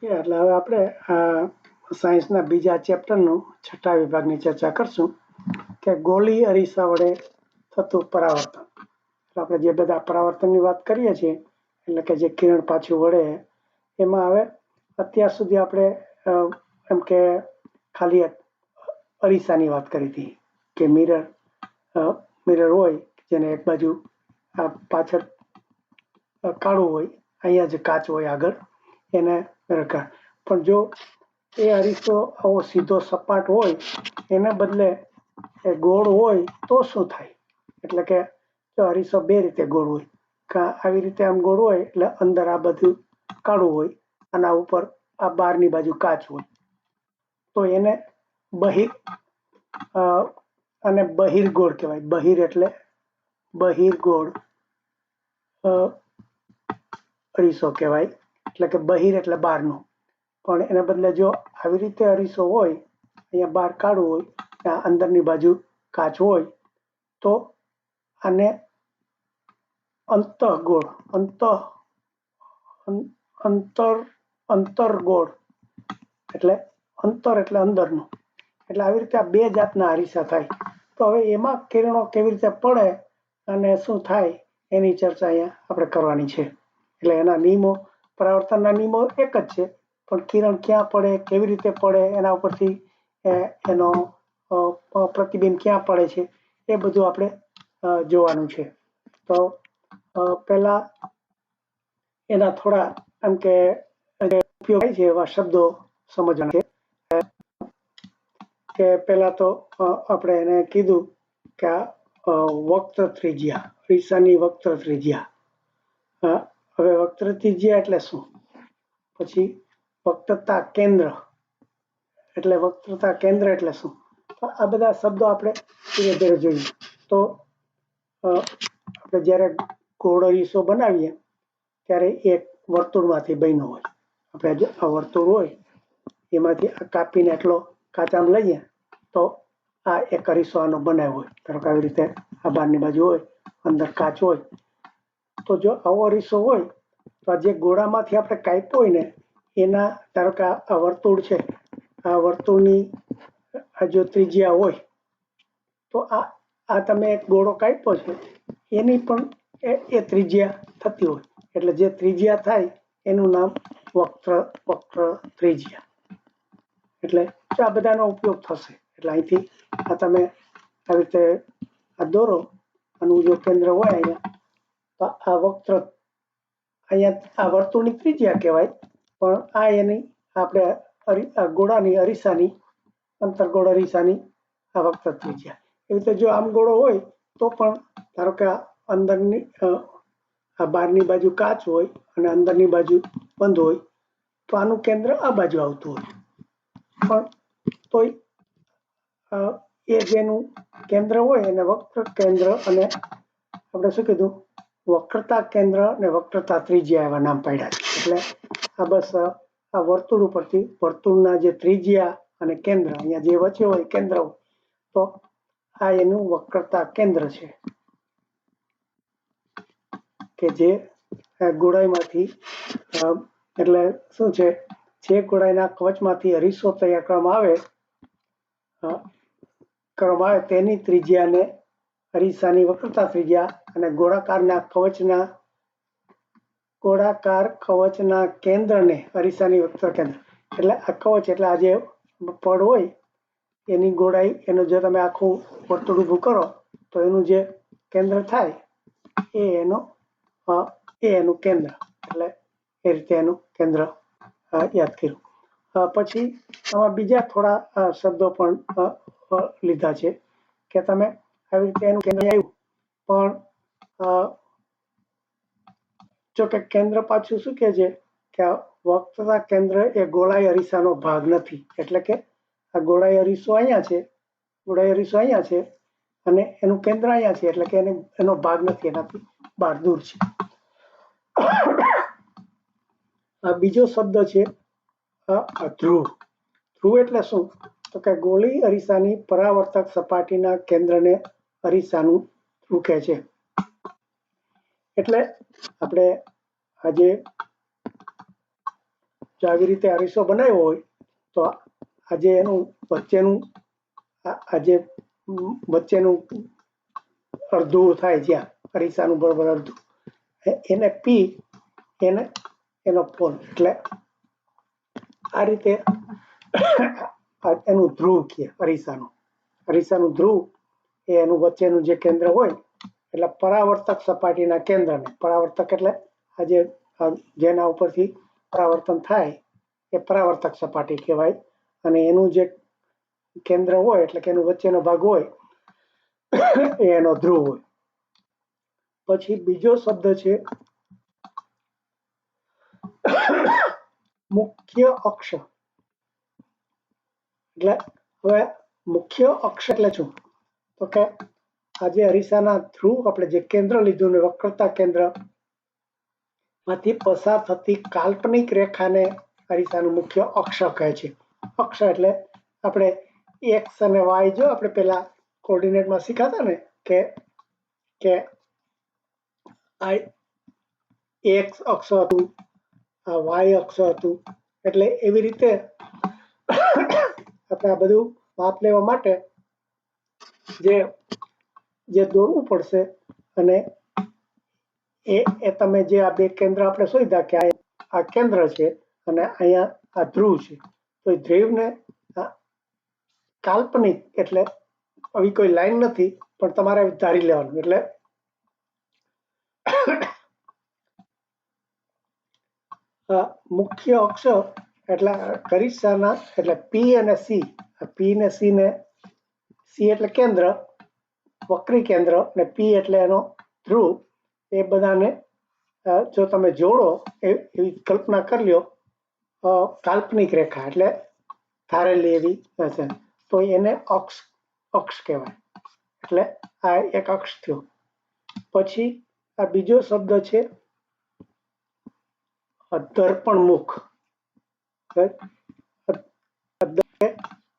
એટલે હવે આપણે સાયન્સના બીજા ચેપ્ટરનું 6ઠ્ઠા વિભાગની ચર્ચા કરશું કે ગોળી અરીસા વડે થતું પરાવર્તન. એટલે આપણે જે બધા પરાવર્તનની વાત કરીએ છીએ એટલે કે જે કિરણ પાછું વળે એમાં હવે અત્યાર સુધી આપણે એમ કે ખાલી અરીસાની વાત કરી હતી કે મિરર હોય જેને એક બાજુ પાછળ કાળું હોય, અહીંયા જ કાચ હોય આગળ, એને રકા. પણ જો એ અરીસો આવો સીધો સપાટ હોય એને બદલે એ ગોળ હોય તો શું થાય? એટલે કે જો અરીસો બે રીતે ગોળ હોય, આવી રીતે આમ ગોળ હોય એટલે અંદર આ બધું કાળું હોય અને આ ઉપર આ બહારની બાજુ કાચ હોય, તો એને અને બહિર્ગોળ કહેવાય. બહિર એટલે બહિર્ગોળ અરીસો કહેવાય, એટલે કે બહિર એટલે બહારનું. પણ એને બદલે જો આવી રીતે અરીસો હોય, અહીંયા બહાર કાળું હોય, અંદરની બાજુ કાચ હોય, તો આને અંતઃગોળ અંતરગોળ એટલે અંતર એટલે અંદરનું. એટલે આવી રીતે આ બે જાતના અરીસા થાય. તો હવે એમાં કિરણો કેવી રીતે પડે અને શું થાય એની ચર્ચા અહીંયા આપણે કરવાની છે. એટલે એના નિયમો, પરાવર્તનના નિયમો એક જ છે, પણ કિરણ ક્યાં પડે, કેવી રીતે પડે, એના ઉપરથી એનો પ્રતિબિંબ ક્યાં પડે છે એ બધું આપણે જોવાનું છે. તો પહેલા એના થોડા એમ કે ઉપયોગ થાય છે એવા શબ્દો સમજવાના છે. કે પહેલા તો આપણે એને કીધું કે વક્ર ત્રિજ્યા, અરીસાની વક્ર ત્રિજ્યા. હવે વક્ર ત્રિજ્યા એટલે શું? પછી વક્રતા કેન્દ્ર એટલે વક્રતા કેન્દ્ર એટલે શું? આ બધા શબ્દો આપણે ધીરે ધીરે જોઈએ. તો આપણે જ્યારે ગોળ અરીસો બનાવીએ ત્યારે એક વર્તુળમાંથી બન્યો હોય. આપણે આ વર્તુળ હોય એમાંથી કાપીને એટલો કાચામ લઈએ તો આ એક અરીસો આનો બનાવ્યો હોય. ધારો કે આવી રીતે આ બહારની બાજુ હોય, અંદર કાચ હોય, તો જો આવો અરીસો હોય તો આ જે ગોળામાંથી આપણે કાપ્યો હોય ને એના, ધારો કે આ વર્તુળ છે, આ વર્તુળની આ જો ત્રિજ્યા હોય તો આ તમે એક ગોળો કાપ્યો છે એની પણ એ ત્રિજ્યા થતી હોય. એટલે જે ત્રિજ્યા થાય એનું નામ વક્ર ત્રિજ્યા. એટલે આ બધાનો ઉપયોગ થશે. એટલે અહીંથી આ તમે આવી રીતે આ દોરો, આનું જો કેન્દ્ર હોય અહીંયા, તો આ વક્ર અહીંયા આ વર્તુળની ત્રિજ્યા કહેવાય, પણ આ એની આપણે ગોળાની અરીસાની, અંતરગોળ અરીસાની આ વક્ર ત્રિજ્યા. એવી રીતે જો આમ ગોળો હોય તો પણ ધારો કે અંદરની આ બહારની બાજુ કાચ હોય અને અંદરની બાજુ બંધ હોય, તો આનું કેન્દ્ર આ બાજુ આવતું હોય. પણ તોય એ જેનું કેન્દ્ર હોય એને વક્ર કેન્દ્ર અને આપણે શું કીધું, વક્રતા કેન્દ્ર અને વક્રતા ત્રિજ્યા એવા નામ પાડ્યા છે. એટલે આ બસ આ વર્તુળ ઉપરથી વર્તુળના જે ત્રિજ્યા અને કેન્દ્ર, અહીંયા જે વચ્ચે હોય કેન્દ્ર હોય, તો આ એનું વક્રતા કેન્દ્ર છે કે જે ગોળાઈમાંથી, એટલે શું છે, જે ગોળાઈના કવચમાંથી અરીસો તૈયાર કરવામાં આવે તેની ત્રિજ્યાને અરીસાની વક્રતા ત્રિજ્યા અને ગોળાકાર કવચના કેન્દ્રને અરીસાની વક્ર કેન્દ્ર. એટલે આ કવચ એટલે આ જે પડ હોય એની ગોળાઈ, એનું જો તમે આખું વર્તુળ ઊભું કરો તો એનું જે કેન્દ્ર થાય એ એનું કેન્દ્ર. એટલે એ રીતે એનું કેન્દ્ર યાદ કર્યું. પછી આમાં બીજા થોડા શબ્દો પણ લીધા છે કે તમે આવી રીતે એનું કેન્દ્ર આવ્યું, પણ જો કે કેન્દ્ર પાછું શું કહે છે કે વક્રતા કેન્દ્ર એ ગોળાઈ અરીસાનો ભાગ નથી. એટલે કે આ ગોળાઈ અરીસો અહીંયા છે અને એનું કેન્દ્ર અહીંયા છે, એટલે કે એનો ભાગ નથી, એનાથી બહાર દૂર છે. બીજો શબ્દ છે ધ્રુવ. ધ્રુવ એટલે શું? તો કે ગોળી અરીસાની પરાવર્તક સપાટીના કેન્દ્રને અરીસાનું ધ્રુવ કહે છે. એટલે આપણે આજે જો આવી રીતે અરીસો બનાવ્યો હોય તો આજે એનું વચ્ચેનું અડધું થાય, જ્યાં અરીસાનું બરોબર અડધું, એને પી, એનો પોલ, એટલે આ રીતે એનું ધ્રુવ કહે અરીસાનું ધ્રુવ એ એનું વચ્ચેનું જે કેન્દ્ર હોય, એટલે પરાવર્તક સપાટીના કેન્દ્રને, પરાવર્તક એટલે આજે જેના ઉપરથી પરાવર્તન થાય એ પરાવર્તક સપાટી કહેવાય, અને એનું જે કેન્દ્ર હોય એટલે કે એનો વચ્ચેનો ભાગ હોય એ એનો ધ્રુવ હોય. પછી બીજો શબ્દ છે મુખ્ય અક્ષ. એટલે હવે મુખ્ય અક્ષ એટલે શું? તો કે આજે અરીસાના થ્રુ આપણે જે કેન્દ્ર લીધું ને વક્રતા કેન્દ્ર માંથી પસાર થતી કાલ્પનિક રેખાને અરીસાનું મુખ્ય અક્ષ કહે છે. અક્ષ એટલે આપણે એક્સ અને વાય, જો આપણે પેલા કોઓર્ડિનેટમાં શીખાતા ને કે આ એક્સ અક્ષ હતું, આ વાય અક્ષ હતું, એટલે એવી રીતે આપણે આ બધું માપ લેવા માટે જે દોરવું પડશે, અને એ તમે જે આ બે કેન્દ્ર આપણે શોધ્યા કે આ કેન્દ્ર છે અને અહીંયા આ ધ્રુવ છે, તો એ ધ્રુવને કાલ્પનિક, એટલે આવી કોઈ લાઈન નથી પણ તમારે ધારી લેવાનું. એટલે મુખ્ય અક્ષ એટલે અરીસાના, એટલે પી અને સી, પી ને સી ને, સી એટલે કેન્દ્ર, વક્રી કેન્દ્ર, અને પી એટલે એનો ધ્રુવ, એ બધાને જો તમે જોડો, એવી કલ્પના કરી લ્યો, કાલ્પનિક રેખા એટલે ધારેલી એવી હશે, તો એને અક્ષ કહેવાય. એટલે આ એક અક્ષ થયો. પછી આ બીજો શબ્દ છે દર્પણ મુખ.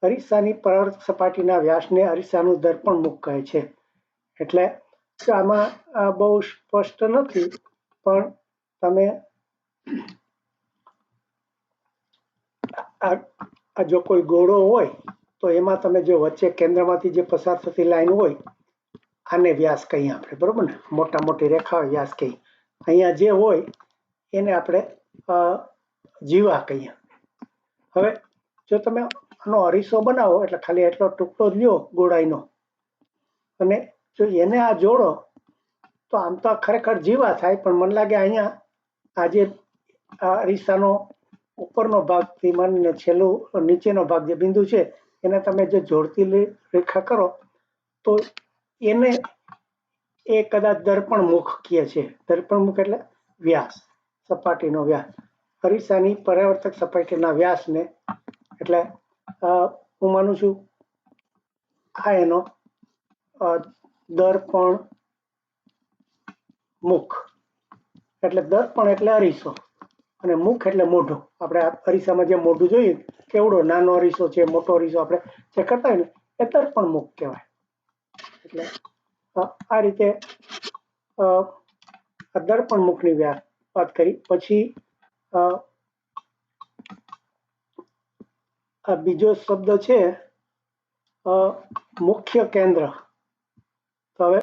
અરીસાની પરાવર્તક સપાટીના વ્યાસને અરીસાનું દર્પણ મુખ કહે છે. એટલે આમાં બહુ સ્પષ્ટ નથી, પણ તમે આ જો કોઈ ગોળો હોય તો એમાં તમે જો વચ્ચે કેન્દ્રમાંથી જે પસાર થતી લાઈન હોય, આને વ્યાસ કહીએ આપણે, બરોબર ને? મોટા મોટી રેખા વ્યાસ કહીએ. અહીંયા જે હોય એને આપણે જીવા કહીએ. હવે જો તમે આનો અરીસો બનાવો, એટલે ખાલી એટલો ટુકડો લ્યો ગોળાઈનો, અને જો એને આ જોડો, તો આમ તો ખરેખર જીવા થાય, પણ મને લાગે અહીંયા આજે અરીસાનો ઉપરનો ભાગથી માંડીને છેલ્લું નીચેનો ભાગ જે બિંદુ છે, એને તમે જે જોડતી રેખા કરો તો એને એ કદાચ દર્પણ મુખ કહે છે. દર્પણ મુખ એટલે વ્યાસ, સપાટીનો વ્યાસ, અરીસાની પરાવર્તક સપાટીના વ્યાસને, એટલે હું માનું છું આ એનો દર્પણ મુખ. એટલે દર્પણ એટલે અરીસો, અને મુખ એટલે મોઢું. આપણે અરીસામાં જે મોઢું જોઈએ, કેવડો નાનો અરીસો છે, મોટો અરીસો આપણે જે કરતા હોય ને, એ દર્પણ મુખ કહેવાય. એટલે આ રીતે દર્પણ મુખની વાત કરી. પછી આ બીજો શબ્દ છે મુખ્ય કેન્દ્ર. તો હવે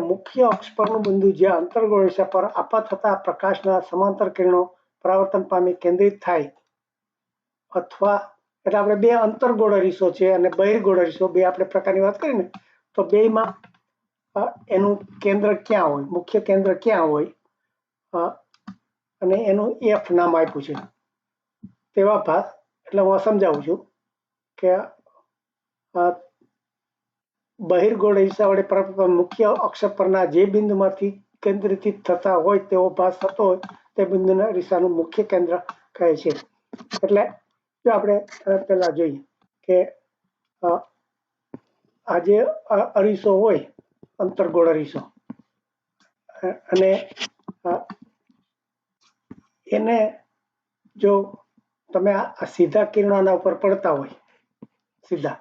મુખ્ય અક્ષ પરનું બિંદુ જ્યાં અંતર્ગોળ રેખા પર આપા થતા પ્રકાશના સમાંતર કિરણો પરાવર્તન પામી કેન્દ્રિત થાય, અથવા એટલે આપણે બે અંતર્ગોળ અરીસો છે અને બહિર્ગોળ અરીસો, બે આપણે પ્રકારની વાત કરી ને, તો બેમાં એનું કેન્દ્ર ક્યાં હોય, મુખ્ય કેન્દ્ર ક્યાં હોય, અને એનું એફ નામ આપ્યું છે. તેવા ભાગ, એટલે હું સમજાવું છું કે બહિર્ગોળ અરીસા વડે મુખ્ય અક્ષ પરના જે બિંદુમાંથી કેન્દ્રિત થતા હોય તેવો ભાસ થતો હોય તે બિંદુને અરીસાનું મુખ્ય કેન્દ્ર કહે છે. એટલે જો આપણે પેલા જોઈએ કે આ જે અરીસો હોય, અંતર્ગોળ અરીસો, અને એને જો તમે આ સીધા કિરણો આના ઉપર પડતા હોય સીધા,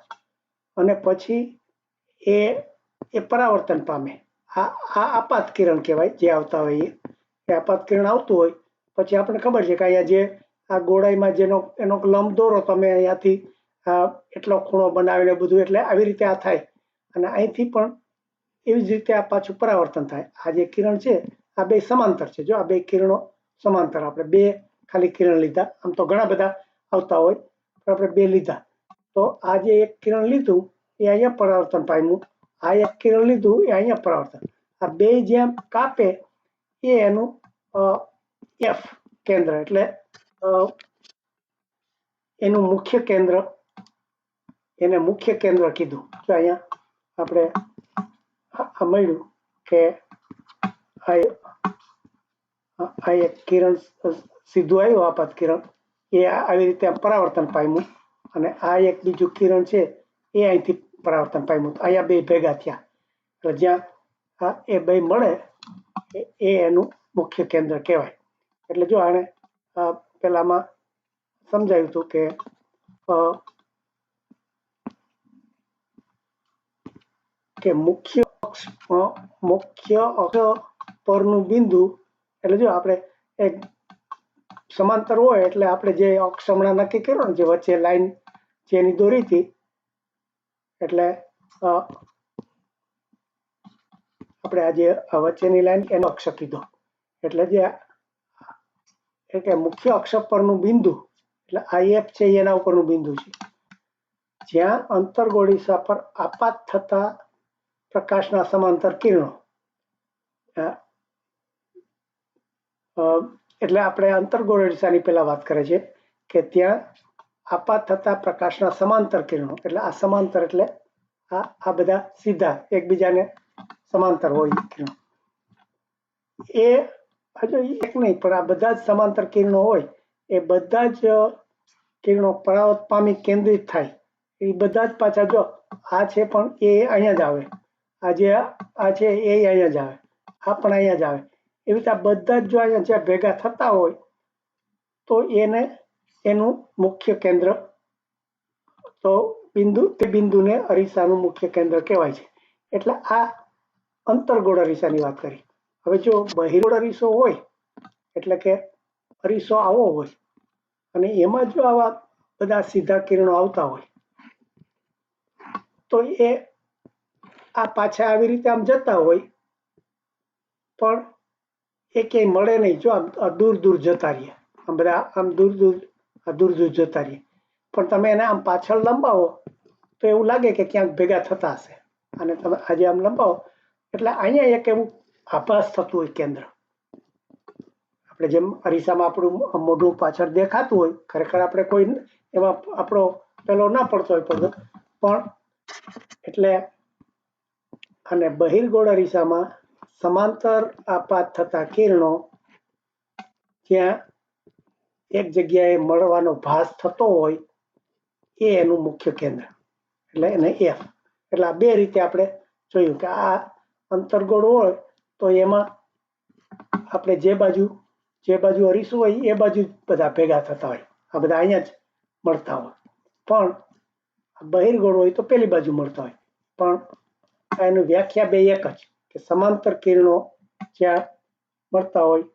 અને પછી એ પરાવર્તન પામે, આ આપાત કિરણ કહેવાય, જે આવતા હોય એ આપાત કિરણ આવતું હોય પછી આપણને ખબર છે કે અહીંયા જે આ ગોળાઈમાં જેનો એનો લંબ દોરો તમે અહીંયાથી એટલો ખૂણો બનાવીને બધું, એટલે આવી રીતે આ થાય અને અહીંથી પણ એવી જ રીતે આ પાછું પરાવર્તન થાય. આ જે કિરણ છે આ બે સમાંતર છે. જો આ બે કિરણો સમાંતર, આપણે બે ખાલી કિરણ લીધા, આમ તો ઘણા બધા આવતા હોય પણ આપણે બે લીધા. તો આ જે એક કિરણ લીધું એ અહીંયા પરાવર્તન પામ્યું, આ એક કિરણ લીધું એ અહીંયા પરાવર્તન. આ બે જેમ કાપે એ એનું એફ કેન્દ્ર, એટલે એનું મુખ્ય કેન્દ્ર, એને મુખ્ય કેન્દ્ર કીધું. તો અહીંયા આપણે મળ્યું કે આ એક કિરણ સીધું આવ્યું, આપાત કિરણ એ આવી રીતે પરાવર્તન પામ્યું અને આ એક બીજું કિરણ છે એ અહીંથી પરાવર્તન પામ્યું. અહીંયા બે ભેગા થયા એટલે જ્યાં એ બે મળે એ એનું મુખ્ય કેન્દ્ર કહેવાય. એટલે જો આને પેલામાં સમજાવ્યું હતું કે મુખ્ય અક્ષ પરનું બિંદુ, એટલે જો આપણે એક સમાંતર હોય એટલે આપણે જે અક્ષ હમણાં નક્કી કર્યો ને, જે વચ્ચે લાઈન જેની દોરી હતી, એટલે આપણે આજે વચ્ચેની લાઈન એનો અક્ષ કીધો. એટલે જે કે મુખ્ય અક્ષ પરનું બિંદુ એટલે આ એફ છે એના ઉપરનું બિંદુ છે, જ્યાં અંતર્ગોળ દિશા પર આપાત થતા પ્રકાશના સમાંતર કિરણો, એટલે આપણે અંતર્ગોળ દિશાની પહેલા વાત કરે છે કે ત્યાં આપાત થતા પ્રકાશના સમાંતર કિરણો, એટલે આ સમાંતર એટલે આ બધા સીધા એકબીજાને સમાંતર હોય કિરણો. એ હજુ એક નહીં પણ આ બધા જ સમાંતર કિરણો હોય એ બધા જ કિરણો પરાવર્ત પામી કેન્દ્રિત થાય, એ બધા જ પાછા જો આ છે પણ એ અહીંયા જ આવે, આ જે આ છે એ અહીંયા જ આવે, આ પણ અહીંયા જ આવે. એવી રીતે આ બધા જ જો અહીંયા જ્યાં ભેગા થતા હોય તો એને એનું મુખ્ય કેન્દ્ર, તો બિંદુ તે બિંદુને અરીસાનું મુખ્ય કેન્દ્ર કહેવાય છે. એટલે આ અંતર્ગોળ અરીસાની વાત કરી. હવે જો બહિર્ગોળ અરીસો હોય એટલે કે અરીસો આવો હોય અને એમાં જો આવા બધા સીધા કિરણો આવતા હોય તો એ આ પાછા આવી રીતે આમ જતા હોય પણ એ ક્યાંય મળે નહીં. જો આમ દૂર દૂર જતા રહીએ, આમ બધા આમ દૂર દૂર જતા રહીએ, પણ તમે એને આમ પાછળ લંબાવો તો એવું લાગે કે ક્યાંક ભેગા થતા હશે. અને તમે આજે આમ લંબાવો એટલે અહીંયા એક એવું આભાસ થતું હોય કેન્દ્ર. આપણે જેમ અરીસામાં આપણું મોઢું પાછળ દેખાતું હોય, ખરેખર આપણે કોઈ એમાં આપણો પેલો ના પડતો હોય પડદો, પણ એટલે અને બહિર્ગોળ અરીસામાં સમાંતર આપાત થતા કિરણો જ્યાં એક જગ્યાએ મળવાનો ભાસ થતો હોય એ એનું મુખ્ય કેન્દ્ર, એટલે એને એફ. એટલે આ બે રીતે આપણે જોયું કે આ અંતર્ગોળ હોય તો એમાં આપણે જે બાજુ અરીસું હોય એ બાજુ બધા ભેગા થતા હોય, આ બધા અહીંયા જ મળતા હોય. પણ બહિર્ગોળ હોય તો પેલી બાજુ મળતા હોય. પણ એનું વ્યાખ્યા બે એક જ કે સમાંતર કિરણો જ્યાં મળતા હોય